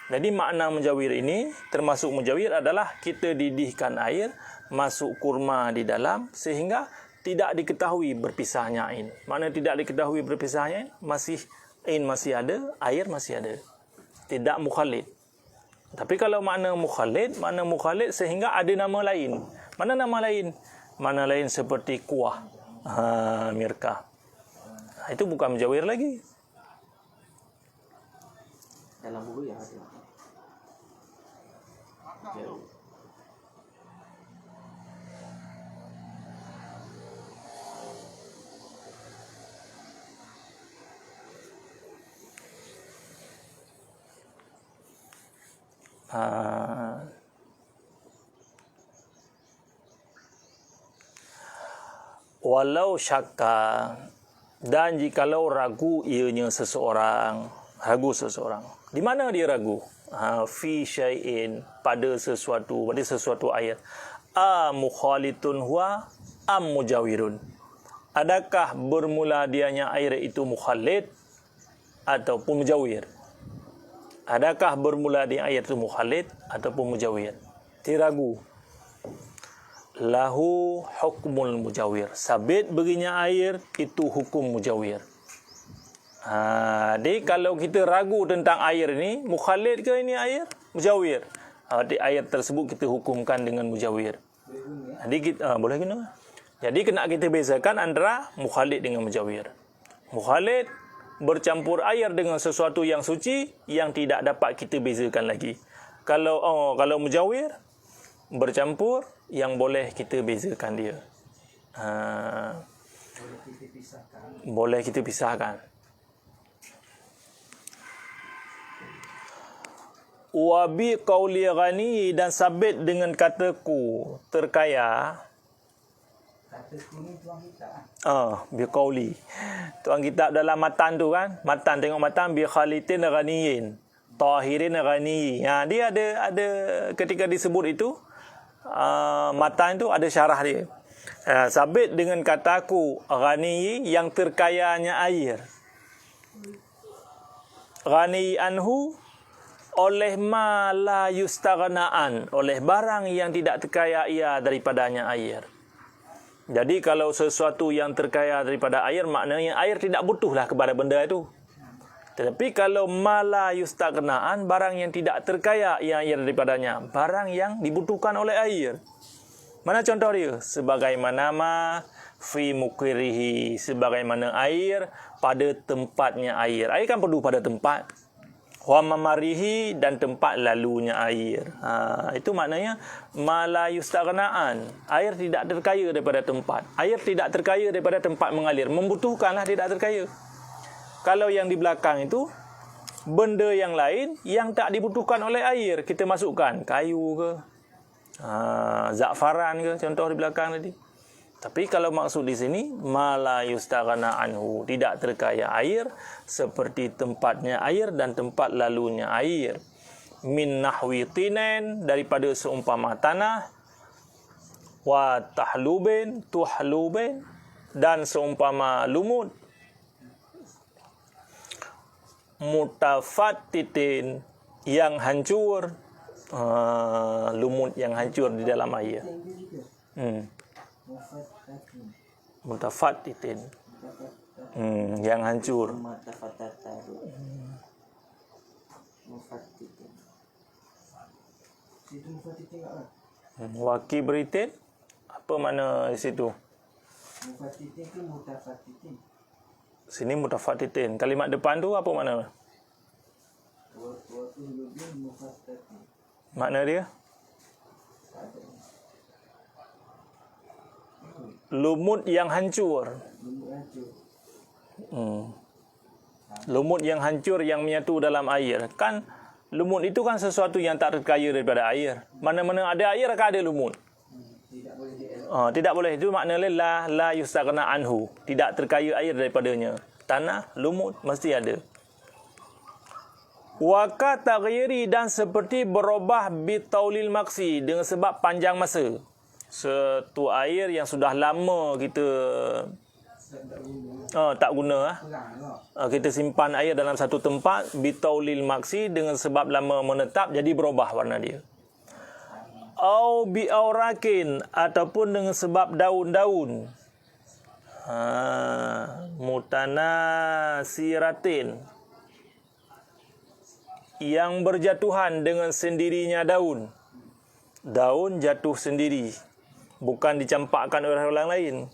Jadi makna mujawir ini, termasuk mujawir adalah kita didihkan air, masuk kurma di dalam sehingga tidak diketahui berpisahnya ain. Makna tidak diketahui berpisahnya masih ain masih ada, air masih ada. Tidak mukhalid. Tapi kalau makna mukhalid sehingga ada nama lain. Mana nama lain? Mana lain seperti kuah, mirkah. Itu bukan mujawir lagi. Dalam buku ya ada. Jauh. Walau syakka, dan jikalau ragu ianya seseorang, di mana dia ragu? Fi syai'in, pada sesuatu air. Mukhalitun huwa am mujawirun, adakah bermula dianya air itu mukhalid ataupun mujawir? Adakah bermula di air itu mukhalid ataupun mujawir? Diragu. Lahu hukmul mujawir. Sabit baginya air itu hukum mujawir. Jadi kalau kita ragu tentang air ini, mukhalid ke ini air? Mujawir. Di air tersebut kita hukumkan dengan mujawir. Jadi kita, boleh guna. Jadi kena kita bezakan antara mukhalid dengan mujawir. Mukhalid bercampur air dengan sesuatu yang suci yang tidak dapat kita bezakan lagi. Kalau mujawir bercampur yang boleh kita bezakan dia. Boleh kita pisahkan. Wabi qauli ghani, dan sabit dengan kataku terkaya. Kataku ni tuan kita. Bi qauli. Tuan kitab dalam matan tu kan, matan, tengok matan, bi khalitin ghaniyin, tahirin ghani. Dia ada ketika disebut itu matan tu ada syarah dia. Sabit dengan kataku ghani, yang terkayanya air. Ghani anhu, oleh ma la yustaghna'an, oleh barang yang tidak terkaya ia daripadanya air. Jadi kalau sesuatu yang terkaya daripada air, maknanya air tidak butuhlah kepada benda itu. Tetapi kalau ma la yustaghna'an, barang yang tidak terkaya ia air daripadanya, barang yang dibutuhkan oleh air. Mana contoh dia? Sebagaimana ma fi mukirihi, sebagaimana air pada tempatnya air. Air kan perlu pada tempat. Wa mamarihi, dan tempat lalunya air. Itu maknanya mala yustaghna'an. Air tidak terkaya daripada tempat. Air tidak terkaya daripada tempat mengalir. Membutuhkanlah, tidak terkaya. Kalau yang di belakang itu benda yang lain yang tak dibutuhkan oleh air, kita masukkan kayu ke, za'faran ke, contoh di belakang tadi. Tapi kalau maksud di sini mala yustaghna anhu, tidak terkaya air seperti tempatnya air dan tempat lalunya air. Min nahwi tinen, daripada seumpama tanah. Wa tahlubin, tuhlubin, dan seumpama lumut. Mutafattitin, yang hancur. Lumut yang hancur di dalam air. Mutafattitin, yang hancur. Wa kibritin, apa makna di situ? Sini mutafattitin. Kalimat depan tu apa makna? Makna dia? Lumut yang hancur. Lumut yang hancur yang menyatu dalam air. Kan lumut itu kan sesuatu yang tak terkaya daripada air. Mana-mana ada air akan ada lumut. Tidak boleh. Itu maknanya la yustaghna anhu, tidak terkaya air daripadanya. Tanah, lumut mesti ada. Wa ka taghyiri, dan seperti berubah bitaulil maksi, dengan sebab panjang masa. Satu air yang sudah lama kita tak guna, kita simpan air dalam satu tempat, bitaulil maksi, dengan sebab lama menetap, jadi berubah warna dia. Au biaurakin, ataupun dengan sebab daun-daun. Mutanasiratin, yang berjatuhan dengan sendirinya daun. Daun jatuh sendiri, bukan dicampakkan oleh orang lain.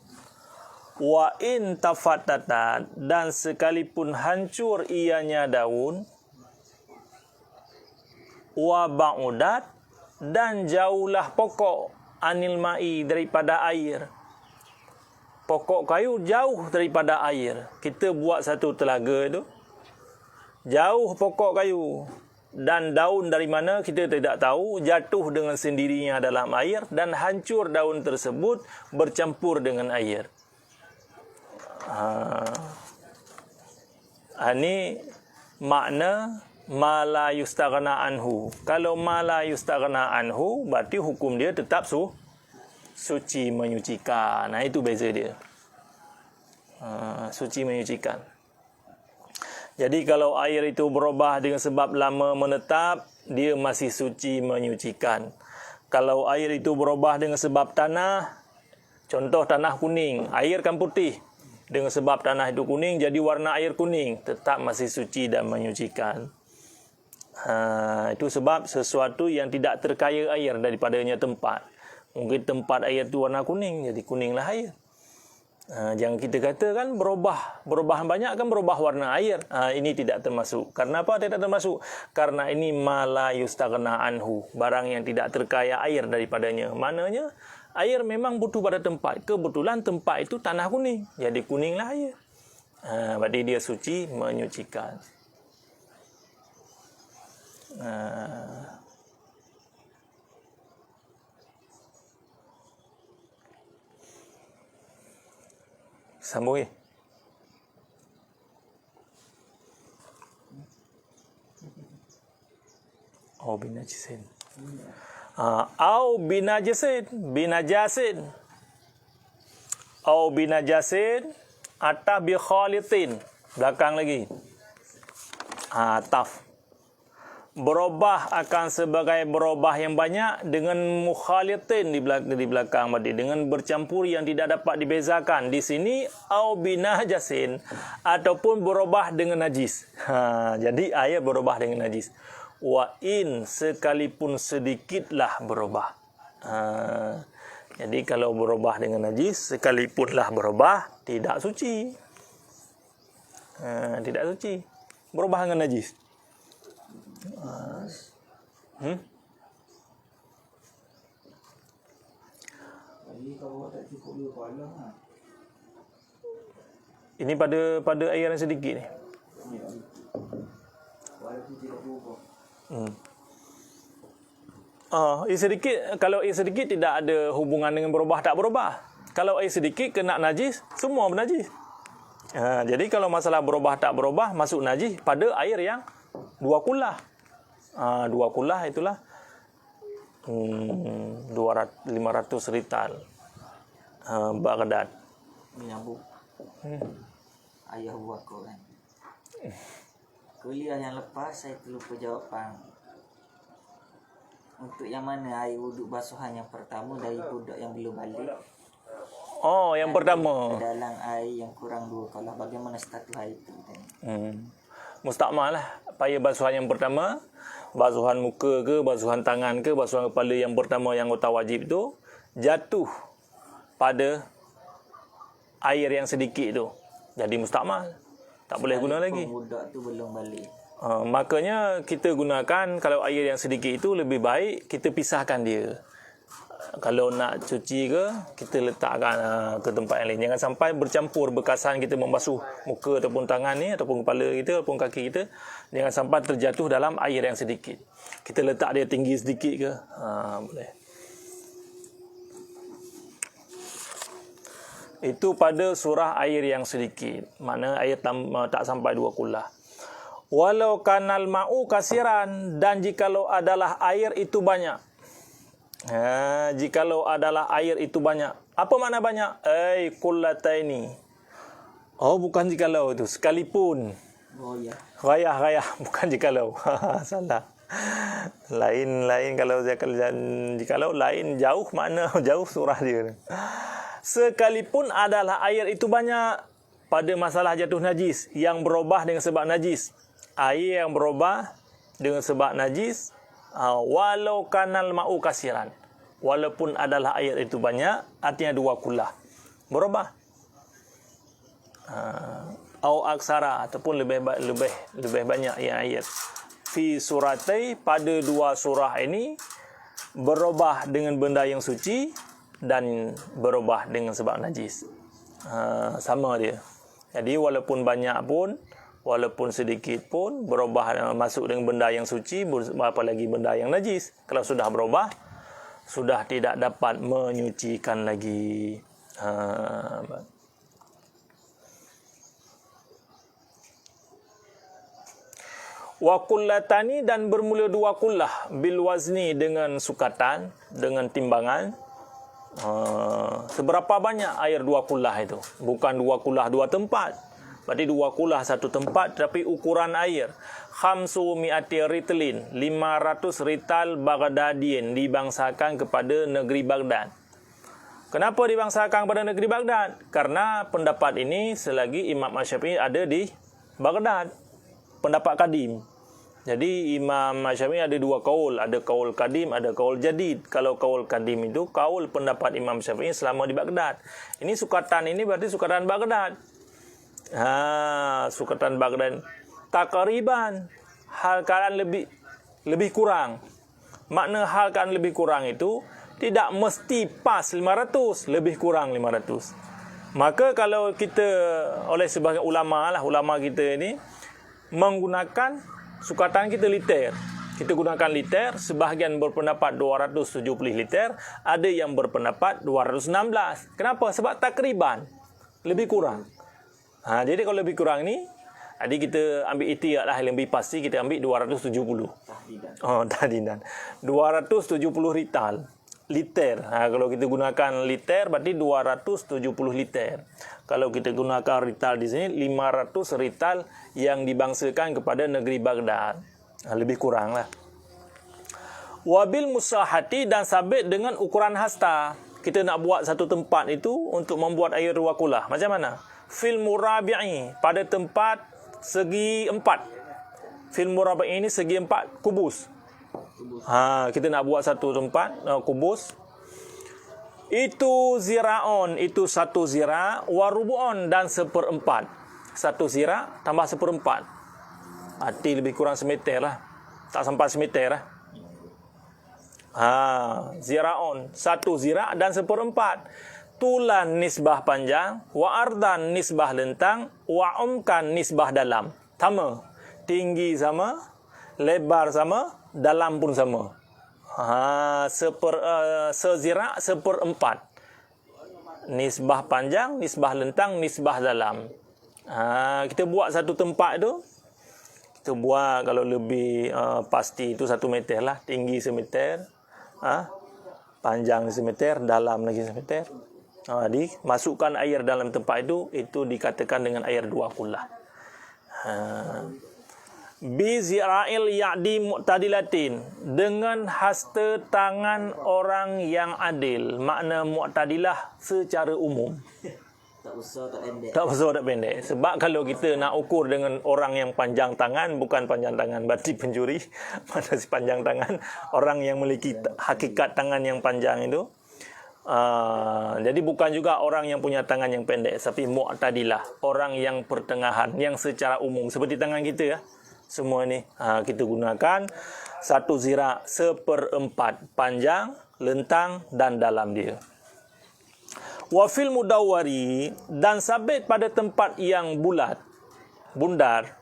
Wa in tafatata, dan sekalipun hancur ianya daun. Wa ba'udat, dan jauhlah pokok anil ma'i, daripada air. Pokok kayu jauh daripada air. Kita buat satu telaga tu, jauh pokok kayu, dan daun dari mana kita tidak tahu, jatuh dengan sendirinya dalam air, dan hancur daun tersebut bercampur dengan air. Ini makna ma la yustaghna anhu. Kalau ma la yustaghna anhu, berarti hukum dia tetap suci, menyucikan. Itu beza dia. Suci, menyucikan. Jadi kalau air itu berubah dengan sebab lama menetap, dia masih suci, menyucikan. Kalau air itu berubah dengan sebab tanah, contoh tanah kuning, air kan putih. Dengan sebab tanah itu kuning, jadi warna air kuning, tetap masih suci dan menyucikan. Itu sebab sesuatu yang tidak terkaya air daripadanya tempat. Mungkin tempat air itu warna kuning, jadi kuninglah air. Jangan kita katakan berubah banyak kan berubah warna air. Ini tidak termasuk. Karena apa tidak termasuk? Karena ini ma la yustaghna anhu, barang yang tidak terkaya air daripadanya. Maknanya Air memang butuh pada tempat. Kebetulan tempat itu tanah kuning. Jadi kuninglah air. Berarti dia suci, menyucikan. Sambung ya. Oh, binajisin. Au binajasin. Au binajasin atau bi khalitin. Belakang lagi. Taf. Berubah akan sebagai berubah yang banyak dengan mukhalitin di belakang tadi, dengan bercampur yang tidak dapat dibezakan. Di sini au binajasin ataupun berubah dengan najis. Jadi air berubah dengan najis. Wa in sekalipun sedikitlah berubah. Jadi kalau berubah dengan najis sekalipunlah berubah tidak suci. Tidak suci. Berubah dengan najis. Ini pada air yang sedikit ni. Air sedikit, kalau air sedikit tidak ada hubungan dengan berubah tak berubah. Kalau air sedikit kena najis, semua bernajis. Jadi kalau masalah berubah tak berubah, masuk najis pada air yang 2 kulah. 2 kulah itulah 500 rital Baghdad. Menyambung ayah buat kau kan. Kuliah yang lepas saya terlupa jawapan. Untuk yang mana air wuduk basuhan yang pertama dari budak yang belum balik? Oh, yang pertama. Dalam air yang kurang 2 kulah, bagaimana status air itu? Mustakmal lah. Payah basuhan yang pertama, basuhan muka ke, basuhan tangan ke, basuhan kepala yang pertama yang kota wajib tu jatuh pada air yang sedikit tu. Jadi mustakmal. Tak boleh guna lagi. Budak tu belum balik. Makanya kita gunakan, kalau air yang sedikit itu lebih baik kita pisahkan dia. Kalau nak cuci ke, kita letakkan ke tempat yang lain. Jangan sampai bercampur bekasan kita membasuh muka ataupun tangan ni, ataupun kepala kita, ataupun kaki kita. Jangan sampai terjatuh dalam air yang sedikit. Kita letak dia tinggi sedikit ke, boleh. Itu pada surah air yang sedikit. Mana air tak sampai 2 kulah. Walau kanal ma'u kasiran, dan jikalau adalah air itu banyak. Jikalau adalah air itu banyak. Apa makna banyak? Kullataini. Oh, bukan jikalau itu, sekalipun. Oh ya. Rayah, bukan jikalau. Salah. Lain kalau jikalau lain, jauh mana jauh surah dia. Sekalipun adalah air itu banyak pada masalah jatuh najis yang berubah dengan sebab najis. Air yang berubah dengan sebab najis, walau kanal ma'u kasiran, walaupun adalah air itu banyak, artinya 2 kulah berubah. Au aksara, ataupun lebih banyak yang air. Fi suratai, pada 2 surah ini berubah dengan benda yang suci dan berubah dengan sebab najis. Sama dia. Jadi walaupun banyak pun, walaupun sedikit pun, berubah masuk dengan benda yang suci, apalagi benda yang najis. Kalau sudah berubah, sudah tidak dapat menyucikan lagi. Wa kullatani, dan bermula 2 kullah, bil wazni, dengan sukatan, dengan timbangan. Seberapa banyak air 2 kullah itu? Bukan 2 kullah 2 tempat. Berarti 2 kulah 1 tempat, tapi ukuran air 500 ritlin, 500 rital Baghdadien, dibangsakan kepada negeri Baghdad. Kenapa dibangsakan kepada negeri Baghdad? Karena pendapat ini selagi Imam Syafi'i ada di Baghdad, pendapat kadim. Jadi Imam Syafi'i ada 2 kaul, ada kaul kadim, ada kaul jadid. Kalau kaul kadim itu kaul pendapat Imam Syafi'i selama di Baghdad. Ini sukatan ini berarti sukatan Baghdad. Sukatan Baghdad. Takriban, hal keadaan lebih kurang. Makna hal keadaan lebih kurang itu tidak mesti pas 500, lebih kurang 500. Maka kalau kita, oleh sebahagian ulama kita ini menggunakan sukatan kita liter. Kita gunakan liter, sebahagian berpendapat 270 liter, ada yang berpendapat 216. Kenapa? Sebab takriban, lebih kurang. Jadi kalau lebih kurang ni, jadi kita ambil ihtiyat lah, yang lebih pasti kita ambil 270. Tahdidan. 270 liter. Kalau kita gunakan liter berarti 270 liter. Kalau kita gunakan rital di sini 500 rital yang dibangsakan kepada negeri Baghdad. Lebih kurang lah. Wabil musahati, dan sabit dengan ukuran hasta. Kita nak buat satu tempat itu untuk membuat air wakulah. Macam mana? Fil murabi'i, pada tempat segi 4. Fil murabi'i ini segi 4 kubus. Kita nak buat satu tempat kubus. Itu zira'on, itu satu zira', warubu'on, dan 1/4. Satu zira' tambah 1/4. Arti lebih kurang semeter lah. Tak sampai semeter lah. Zira'on, satu zira' dan 1/4. Tulan nisbah panjang, wa ardan nisbah lentang, wa umkan nisbah dalam. Sama. Tinggi sama, lebar sama, dalam pun sama. Sezira' 1/4. Nisbah panjang, nisbah lentang, nisbah dalam. Kita buat satu tempat tu, kita buat kalau lebih pasti itu 1 meter lah. Tinggi 1 meter, panjang 1 meter, dalam lagi 1 meter. Masukkan air dalam tempat itu dikatakan dengan air 2 kullah. Bi zira'il ya'di mu'tadilatin, dengan hasta tangan orang yang adil. Makna mu'tadilah secara umum. Tak besar tak pendek. Tak besar tak pendek. Sebab kalau kita nak ukur dengan orang yang panjang tangan, bukan panjang tangan berarti pencuri. Mana si panjang tangan, orang yang memiliki hakikat tangan yang panjang itu. Jadi bukan juga orang yang punya tangan yang pendek, tapi mu'tadilah, orang yang pertengahan, yang secara umum seperti tangan kita ya. Semua ni kita gunakan satu zira' 1/4 panjang, lentang dan dalam dia. Wa fil mudawwari, dan sabit pada tempat yang bulat, bundar.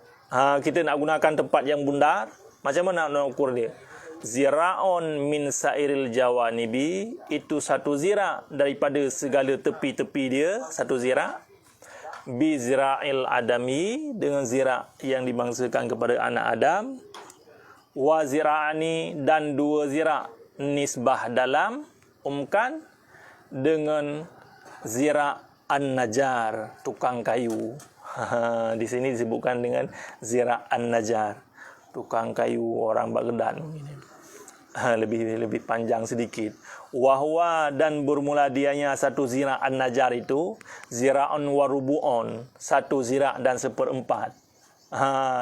Kita nak gunakan tempat yang bundar, macam mana nak ukur dia? Zira'on min sairil jawanibi, itu satu zira' daripada segala tepi-tepi dia, satu zira'. Bi zira'il adami, dengan zira' yang dibangsakan kepada anak Adam. Wa zira'ani, dan 2 zira' nisbah dalam, umkan, dengan zira' an-najar, tukang kayu. Di sini disebutkan dengan zira' an-najar, tukang kayu orang Baghdad. Lebih panjang sedikit. Wahwa, dan bermula dianya satu zira' an-najar itu zira'un warubu'on, satu zira' dan 1/4.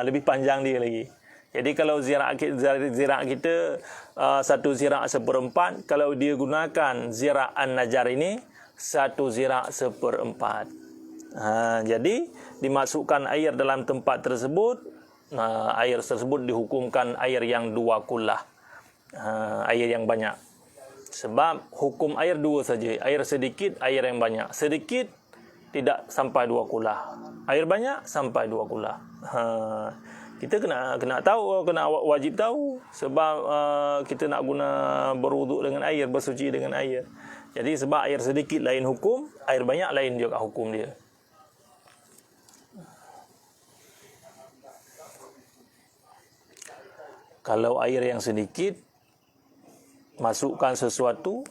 Lebih panjang dia lagi. Jadi kalau zira' kita satu zira' 1/4, kalau dia gunakan zira' an-najar ini satu zira' 1/4. Jadi dimasukkan air dalam tempat tersebut, air tersebut dihukumkan air yang 2 kullah. Air yang banyak. Sebab hukum air 2 saja. Air sedikit, air yang banyak. Sedikit tidak sampai 2 kullah. Air banyak sampai 2 kullah. Kita kena tahu, kena wajib tahu. Sebab kita nak guna berwuduk dengan air, bersuci dengan air. Jadi sebab air sedikit lain hukum, air banyak lain juga hukum dia. Kalau air yang sedikit, masukkan sesuatu,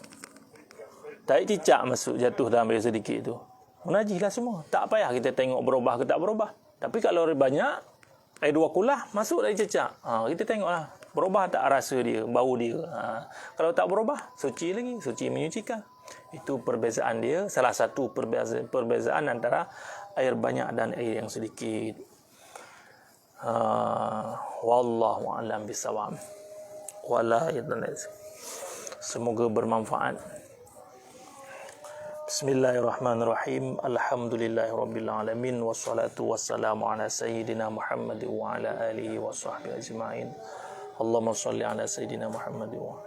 tak cicak masuk jatuh dalam air sedikit tu, menajislah semua. Tak payah kita tengok berubah ke tak berubah. Tapi kalau air banyak, air 2 kullah masuk dari cicak, kita tengoklah berubah tak rasa dia, bau dia. Kalau tak berubah, suci lagi, suci menyucikan. Itu perbezaan dia, salah satu perbezaan antara air banyak dan air yang sedikit. Wallahu a'lam bissawab. Wala ilaha. Semoga bermanfaat. Bismillahirrahmanirrahim. Alhamdulillahirabbil alamin, wassalatu wassalamu ala sayyidina Muhammad wa ala alihi wa sahbihi ajma'in. Allahumma shalli ala sayyidina Muhammad wa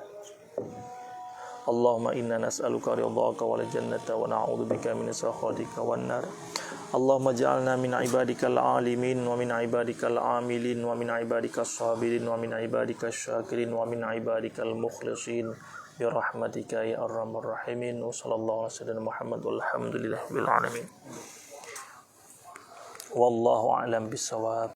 Allahumma inna nas'aluka ridhaka wal jannata wa na'udzubika min sakhatika wan nar. Allahumma ja'alna min ibadikal alimin wa min ibadikal amilin wa min ibadikas sabirin wa min ibadikas syakirin wa min ibadikal mukhlisin bi rahmatika ya arhamar rahimin. Wa sallallahu ala sayyidina Muhammad walhamdulillahi bil alamin. Wallahu a'lam bissawab.